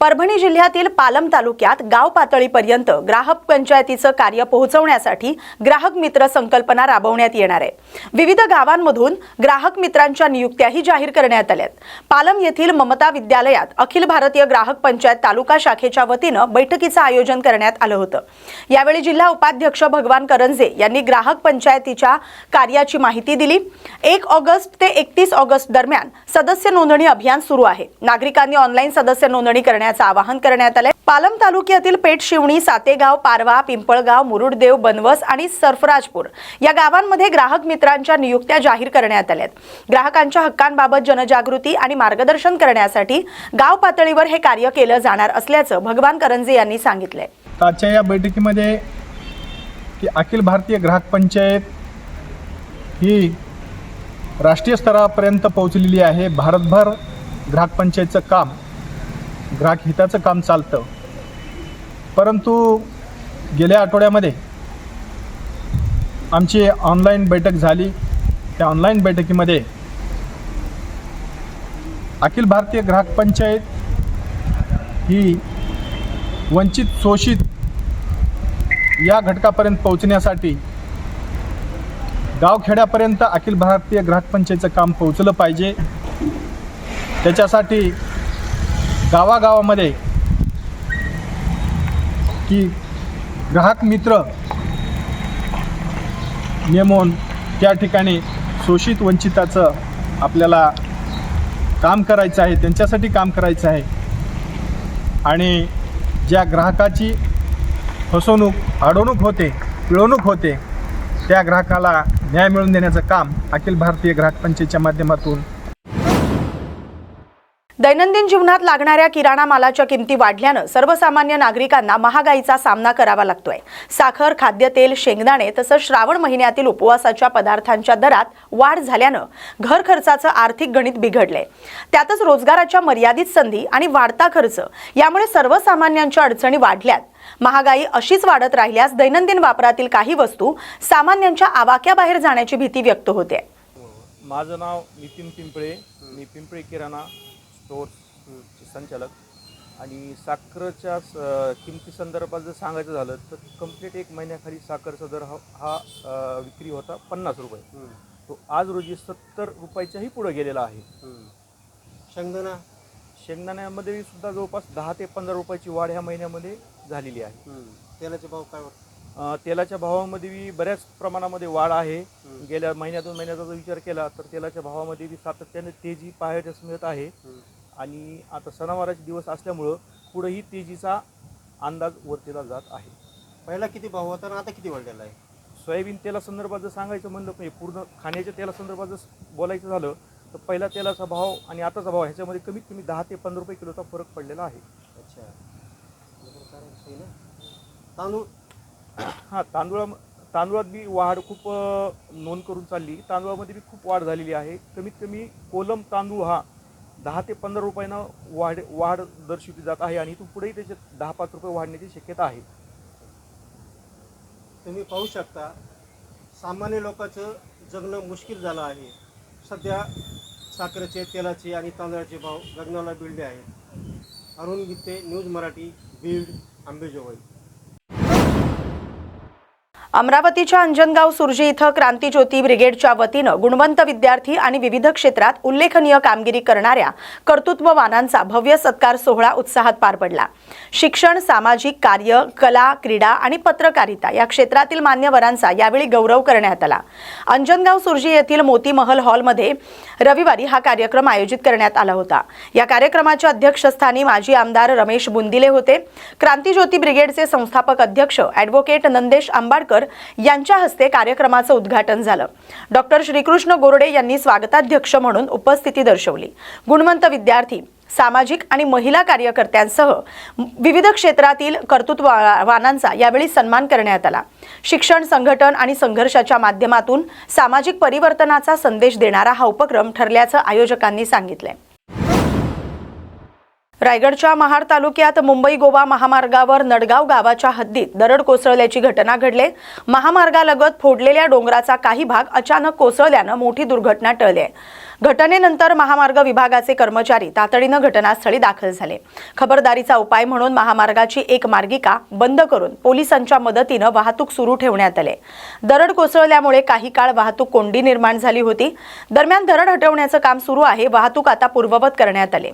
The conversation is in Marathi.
परभणी जिल्ह्यातील पालम तालुक्यात गाव पातळीपर्यंत ग्राहक पंचायतीचं कार्य पोहोचवण्यासाठी ग्राहक मित्र संकल्पना राबवण्यात येणार आहे। विविध गावांमधून ग्राहक मित्रांच्या नियुक्त्याही जाहीर करण्यात आल्यात। पालम येथील ममता विद्यालयात अखिल भारतीय ग्राहक पंचायत तालुका शाखेच्या वतीनं बैठकीचं आयोजन करण्यात आलं होतं। यावेळी जिल्हा उपाध्यक्ष भगवान करंजे यांनी ग्राहक पंचायतीच्या कार्याची माहिती दिली। 1 ऑगस्ट ते 31 ऑगस्ट दरम्यान सदस्य नोंदणी अभियान सुरू आहे। नागरिकांनी ऑनलाईन सदस्य नोंदणी करण्याचं आवाहन करण्यात आले। पालम तालुक्यातील पेठ शिवणी, सातेगाव, पारवा, पिंपळगाव, मुरुडदेव, बनवस आणि सरफराजपूर या गावांमध्ये ग्राहक मित्रांच्या नियुक्त्या जाहीर करण्यात आल्यात। ग्राहकांच्या हक्कांबाबत जनजागृती आणि मार्गदर्शन करण्यासाठी गाव पातळीवर हे कार्य केलं जाणार असल्याचं भगवान करंजे यांनी सांगितलंय। आजच्या या बैठकीमध्ये की अखिल भारतीय ग्राहक पंचायत ही राष्ट्रीय स्तरापर्यंत पोहोचलेली आहे। भारतभर ग्राहक पंचायतचं काम, ग्राहक हिताचं काम चालतं, परंतु गेल्या आठवड्यामध्ये आमची ऑनलाईन बैठक झाली। त्या ऑनलाईन बैठकीमध्ये अखिल भारतीय ग्राहक पंचायत ही वंचित शोषित या घटकापर्यंत पोहोचण्यासाठी गावखेड्यापर्यंत अखिल भारतीय ग्राहक पंचायतचं काम पोहोचलं पाहिजे। त्याच्यासाठी गावागावामध्ये की ग्राहक मित्र नेमून त्या ठिकाणी शोषित वंचिताचं आपल्याला काम करायचं आहे, त्यांच्यासाठी काम करायचं आहे। आणि ज्या ग्राहकाची फसवणूक, अडवणूक होते, पिळवणूक होते, त्या ग्राहकाला न्याय मिळवून देण्याचं काम अखिल भारतीय ग्राहक पंचायतच्या माध्यमातून। दैनंदिन जीवनात लागणाऱ्या किराणा मालाच्या किमती वाढल्यानं सर्वसामान्य नागरिकांना महागाईचा सामना करावा लागतोय। साखर, खाद्यतेल, शेंगदाणे तसंच श्रावण महिन्यातील उपवासाच्या पदार्थांच्या दरात वाढ झाल्यानं घर खर्चाचं आर्थिक गणित बिघडलंय। त्यातच रोजगाराच्या मर्यादित संधी आणि वाढता खर्च यामुळे सर्वसामान्यांच्या अडचणी वाढल्यात। महागाई अशीच वाढत राहिल्यास दैनंदिन वापरातील काही वस्तू सामान्यांच्या आवाक्याबाहेर जाण्याची भीती व्यक्त होते। माझं नाव नितीन पिंपळे, मी पिंपळे किराणा स्टोअरचे संचालक। आणि साखरेच्या किमती संदर्भात जर सांगायचं झालं तर कंप्लीट 1 महिन्याखाली साखरचा दर हा विक्री होता 50 रुपये, तो आज रोजी 70 रुपयाच्याही पुढे गेलेला आहे। शेंगदाण्यामध्ये सुद्धा जवळपास 10 ते 15 रुपयाची वाढ ह्या महिन्यामध्ये झालेली आहे। तेलाचे भाव काय वाटतं? तेलाच्या भावामध्ये बऱ्याच प्रमाणामध्ये वाढ आहे। गेल्या महिन्या 2 महिन्याचा जर विचार केला तर तेलाच्या भावामध्ये सातत्याने तेजी पाहायला मिळत आहे। आणि आता सणावाराचे दिवस असल्यामुळं पुढेही तेजीचा अंदाज वर्तवला जात आहे। पहिला किती भाव होता आणि आता किती वाढलेला आहे? सोयाबीन तेला संदर्भात जर सांगायचं म्हणलं म्हणजे पूर्ण खाण्याच्या तेला संदर्भात जर बोलायचं झालं तर पहिला तेलाचा भाव आणि आताचा भाव ह्याच्यामध्ये कमीत कमी 10 ते 15 रुपये किलोचा फरक पडलेला आहे। अच्छा, तांदूळ? हां, तांदूळात बी वाढ खूप नोंद करून चालली। तांदूळामध्ये बी खूप वाढ झालेली आहे। कमीत कमी कोलम तांदूळ हा 10 ते 15 रुपयानं वाढ दर्शवली जात आहे आणि इथून पुढेही त्याचे 10-5 रुपये वाढण्याची शक्यता आहे। तुम्ही पाहू शकता सामान्य लोकांचं जगणं मुश्किल झालं आहे। सध्या साखरेचे, तेलाचे आणि तांदळाचे भाव गगनाला भिडले आहेत। अरुण गीते, न्यूज मराठी, बीड, अंबेजोगाई। अमरावतीच्या अंजनगाव सुर्जी इथं क्रांतीज्योती ब्रिगेडच्या वतीनं गुणवंत विद्यार्थी आणि विविध क्षेत्रात उल्लेखनीय कामगिरी करणाऱ्या कर्तृत्ववानांचा भव्य सत्कार सोहळा उत्साहात पार पडला। शिक्षण, सामाजिक कार्य, कला, क्रीडा आणि पत्रकारिता या क्षेत्रातील मान्यवरांचा यावेळी गौरव करण्यात आला। अंजनगाव सुर्जी येथील मोती महल हॉलमध्ये रविवारी हा कार्यक्रम आयोजित करण्यात आला होता। या कार्यक्रमाच्या अध्यक्षस्थानी माजी आमदार रमेश बुंदिले होते। क्रांतीज्योती ब्रिगेडचे संस्थापक अध्यक्ष ॲडव्होकेट नंदेश आंबाडकर यांच्या हस्ते कार्यक्रमाचं उद्घाटन झालं। डॉक्टर श्रीकृष्ण गोरडे यांनी स्वागताध्यक्ष म्हणून उपस्थिती दर्शवली। गुणवंत विद्यार्थी, सामाजिक आणि महिला कार्यकर्त्यांसह विविध क्षेत्रातील कर्तृत्ववानांचा यावेळी सन्मान करण्यात आला। शिक्षण, संघटन आणि संघर्षाच्या माध्यमातून सामाजिक परिवर्तनाचा संदेश देणारा हा उपक्रम ठरल्याचं आयोजकांनी सांगितले। रायगडच्या महाड तालुक्यात मुंबई गोवा महामार्गावर नडगाव गावाच्या हद्दीत दरड कोसळल्याची घटना घडली। महामार्गालगत फोडलेल्या डोंगराचा काही भाग अचानक कोसळल्याने मोठी दुर्घटना टळली आहे। घटनेनंतर महामार्ग विभागाचे कर्मचारी तातडीने घटनास्थळी दाखल झाले। खबरदारीचा उपाय म्हणून महामार्गाची एक मार्गिका बंद करून पोलिसांच्या मदतीने वाहतूक सुरू ठेवण्यात आली। दरड कोसळल्यामुळे काही काळ वाहतूक कोंडी निर्माण झाली होती। दरम्यान दरड हटवण्याचे काम सुरू आहे। वाहतूक आता पूर्ववत करण्यात आली।